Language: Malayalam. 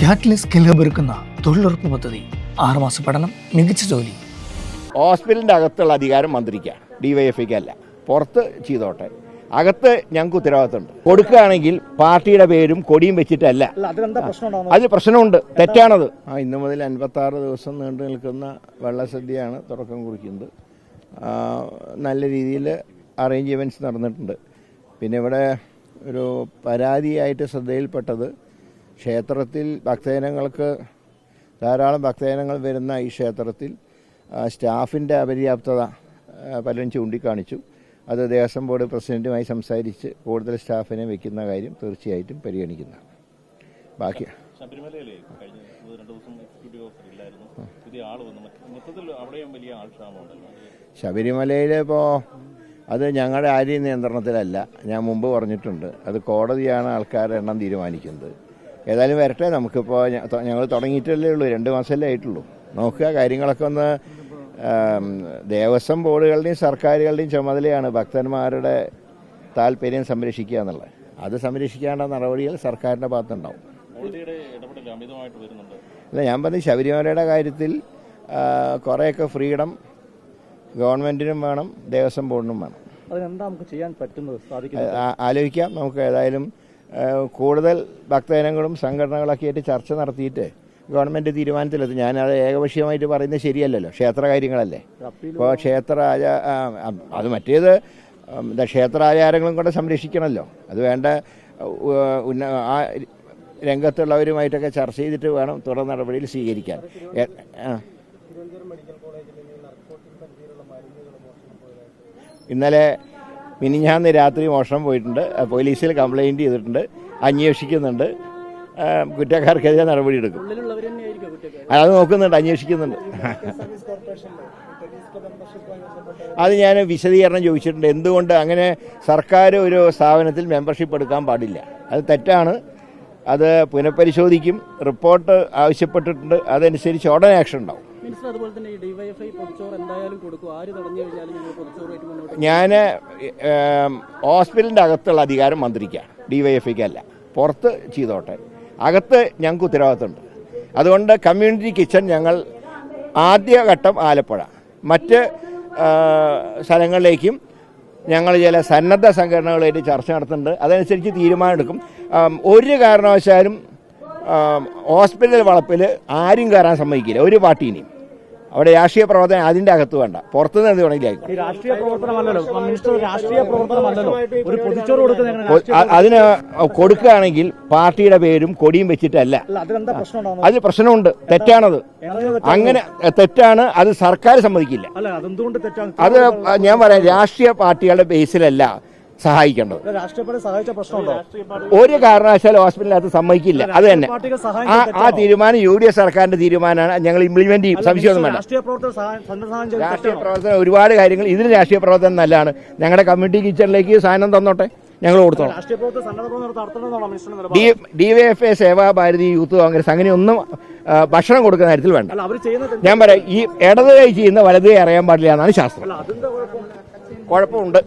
ക്യാറ്റ്ലിസ് കിലബൊരുക്കുന്ന തൊഴിലുറപ്പ് പദ്ധതി 6 മാസ പഠനം, മികച്ച ജോലി. ഹോസ്പിറ്റലിൻ്റെ അകത്തുള്ള അധികാരം മന്ത്രിക്കാണ്, ഡിവൈഎഫ്ഐക്കല്ല. പുറത്ത് ചെയ്തോട്ടെ, അകത്ത് ഞങ്ങൾക്ക് ഉത്തരവാദിത്തമുണ്ട്. കൊടുക്കുകയാണെങ്കിൽ പാർട്ടിയുടെ പേരും കൊടിയും വെച്ചിട്ടല്ല. അതിൽ പ്രശ്നമുണ്ട്, തെറ്റാണത്. ഇന്നു മുതൽ 56 ദിവസം നീണ്ടു നിൽക്കുന്ന വെള്ളസദ്യയാണ് തുടക്കം കുറിക്കുന്നത്. നല്ല രീതിയിൽ അറേഞ്ച്മെൻറ്റ്സ് നടന്നിട്ടുണ്ട്. പിന്നെ ഇവിടെ ഒരു പരാതിയായിട്ട് ശ്രദ്ധയിൽപ്പെട്ടത്, ക്ഷേത്രത്തിൽ ഭക്തജനങ്ങൾക്ക് ധാരാളം ഭക്തജനങ്ങൾ വരുന്ന ഈ ക്ഷേത്രത്തിൽ സ്റ്റാഫിൻ്റെ അപര്യാപ്തത പലരും ചൂണ്ടിക്കാണിച്ചു. അത് ദേവസ്വം ബോർഡ് പ്രസിഡന്റുമായി സംസാരിച്ച് കൂടുതൽ സ്റ്റാഫിനെ വെക്കുന്ന കാര്യം തീർച്ചയായിട്ടും പരിഗണിക്കുന്നതാണ്. ബാക്കി ശബരിമലയിൽ ഇപ്പോൾ അത് ഞങ്ങളുടെ ആരെയും നിയന്ത്രണത്തിലല്ല. ഞാൻ മുമ്പ് പറഞ്ഞിട്ടുണ്ട്, അത് കോടതിയാണ് ആൾക്കാരുടെ എണ്ണം തീരുമാനിക്കുന്നത്. ഏതായാലും വരട്ടെ. നമുക്കിപ്പോൾ ഞങ്ങൾ തുടങ്ങിയിട്ടല്ലേ ഉള്ളൂ, 2 മാസമല്ലേ ആയിട്ടുള്ളൂ. നോക്കുക, കാര്യങ്ങളൊക്കെ ഒന്ന്. ദേവസ്വം ബോർഡുകളുടെയും സർക്കാരുകളുടെയും ചുമതലയാണ് ഭക്തന്മാരുടെ താല്പര്യം സംരക്ഷിക്കുക എന്നുള്ളത്. അത് സംരക്ഷിക്കേണ്ട നടപടികൾ സർക്കാരിൻ്റെ ഭാഗത്തുണ്ടാവും. അല്ല, ഞാൻ പറഞ്ഞ ശബരിമലയുടെ കാര്യത്തിൽ കുറേയൊക്കെ ഫ്രീഡം ഗവൺമെൻറ്റിനും വേണം, ദേവസ്വം ബോർഡിനും വേണം. അതിനെന്താ നമുക്ക് ചെയ്യാൻ പറ്റുന്നത്? ആലോചിക്കാം നമുക്ക്. ഏതായാലും കൂടുതൽ ഭക്തജനങ്ങളും സംഘടനകളൊക്കെ ആയിട്ട് ചർച്ച നടത്തിയിട്ട് ഗവൺമെൻറ് തീരുമാനത്തിലെത്തും. ഞാനത് ഏകപക്ഷീയമായിട്ട് പറയുന്നത് ശരിയല്ലല്ലോ, ക്ഷേത്ര കാര്യങ്ങളല്ലേ. ഇപ്പോൾ അത് മറ്റേത് ക്ഷേത്രാചാരങ്ങളും കൂടെ സംരക്ഷിക്കണമല്ലോ. അത് വേണ്ട ആ രംഗത്തുള്ളവരുമായിട്ടൊക്കെ ചർച്ച ചെയ്തിട്ട് വേണം തുടർ നടപടിയിൽ സ്വീകരിക്കാൻ. ഇന്നലെ മിനിഞ്ഞാന്ന് രാത്രി മോഷണം പോയിട്ടുണ്ട്. പോലീസിൽ കംപ്ലയിൻറ്റ് ചെയ്തിട്ടുണ്ട്, അന്വേഷിക്കുന്നുണ്ട്. കുറ്റക്കാർക്കെതിരെ നടപടി എടുക്കും. അത് നോക്കുന്നുണ്ട്, അന്വേഷിക്കുന്നുണ്ട്. അത് ഞാൻ വിശദീകരണം ചോദിച്ചിട്ടുണ്ട്. എന്തുകൊണ്ട് അങ്ങനെ സർക്കാർ ഒരു സ്ഥാപനത്തിൽ മെമ്പർഷിപ്പ് എടുക്കാൻ പാടില്ല, അത് തെറ്റാണ്. അത് പുനഃപരിശോധിക്കും. റിപ്പോർട്ട് ആവശ്യപ്പെട്ടിട്ടുണ്ട്, അതനുസരിച്ച് ഉടനെ ആക്ഷൻ ഉണ്ടാവും. ഞാൻ ഹോസ്പിറ്റലിൻ്റെ അകത്തുള്ള അധികാരം മന്ത്രിക്കാണ്, ഡിവൈഎഫ്ഐക്കല്ല. പുറത്ത് ചെയ്തോട്ടെ, അകത്ത് ഞങ്ങൾക്ക് ഉത്തരവാദിത്തമുണ്ട്. അതുകൊണ്ട് കമ്മ്യൂണിറ്റി കിച്ചൺ ഞങ്ങൾ ആദ്യഘട്ടം ആലപ്പുഴ, മറ്റ് സ്ഥലങ്ങളിലേക്കും ഞങ്ങൾ ചില സന്നദ്ധ സംഘടനകളായിട്ട് ചർച്ച നടത്തുന്നുണ്ട്. അതനുസരിച്ച് തീരുമാനമെടുക്കും. ഒരു കാരണവശാലും ഹോസ്പിറ്റൽ വളപ്പിൽ ആരും കയറാൻ സമ്മതിക്കില്ല, ഒരു പാർട്ടീനെയും. അവിടെ രാഷ്ട്രീയ പ്രവർത്തനം അതിന്റെ അകത്ത് വേണ്ട, പുറത്തുനിന്ന് എന്ത് വേണമെങ്കിലും അതിന് കൊടുക്കുകയാണെങ്കിൽ പാർട്ടിയുടെ പേരും കൊടിയും വെച്ചിട്ടല്ല. അതിൽ പ്രശ്നമുണ്ട്, തെറ്റാണത്. അങ്ങനെ തെറ്റാണ്, അത് സർക്കാർ സമ്മതിക്കില്ല. അത് ഞാൻ പറയാം, രാഷ്ട്രീയ പാർട്ടികളുടെ ബേസിലല്ല സഹായിക്കേണ്ടത്. ഒരു കാരണവശാലും ഹോസ്പിറ്റലിനകത്ത് സമ്മതിക്കില്ല. അത് തന്നെ ആ തീരുമാനം UDF സർക്കാരിന്റെ തീരുമാനമാണ്. ഞങ്ങൾ ഇംപ്ലിമെന്റ് ചെയ്യും, സംശയമൊന്നും വേണ്ട. രാഷ്ട്രീയ പ്രവർത്തനം ഒരുപാട് കാര്യങ്ങൾ, ഇതിന് രാഷ്ട്രീയ പ്രവർത്തനം നല്ലതാണ്. ഞങ്ങളുടെ കമ്മ്യൂണിറ്റി കിച്ചണിലേക്ക് സാധനം തന്നോട്ടെ, ഞങ്ങൾ കൊടുത്തോളാം. DYFI, സേവാഭാരതി, യൂത്ത് കോൺഗ്രസ് അങ്ങനെയൊന്നും ഭക്ഷണം കൊടുക്കുന്ന കാര്യത്തിൽ വേണ്ട. ഞാൻ പറയാം, ഈ ഇടത് കൈ ചെയ്യുന്ന വലത് കൈ അറിയാൻ പാടില്ല എന്നാണ് ശാസ്ത്രം. കുഴപ്പമുണ്ട്.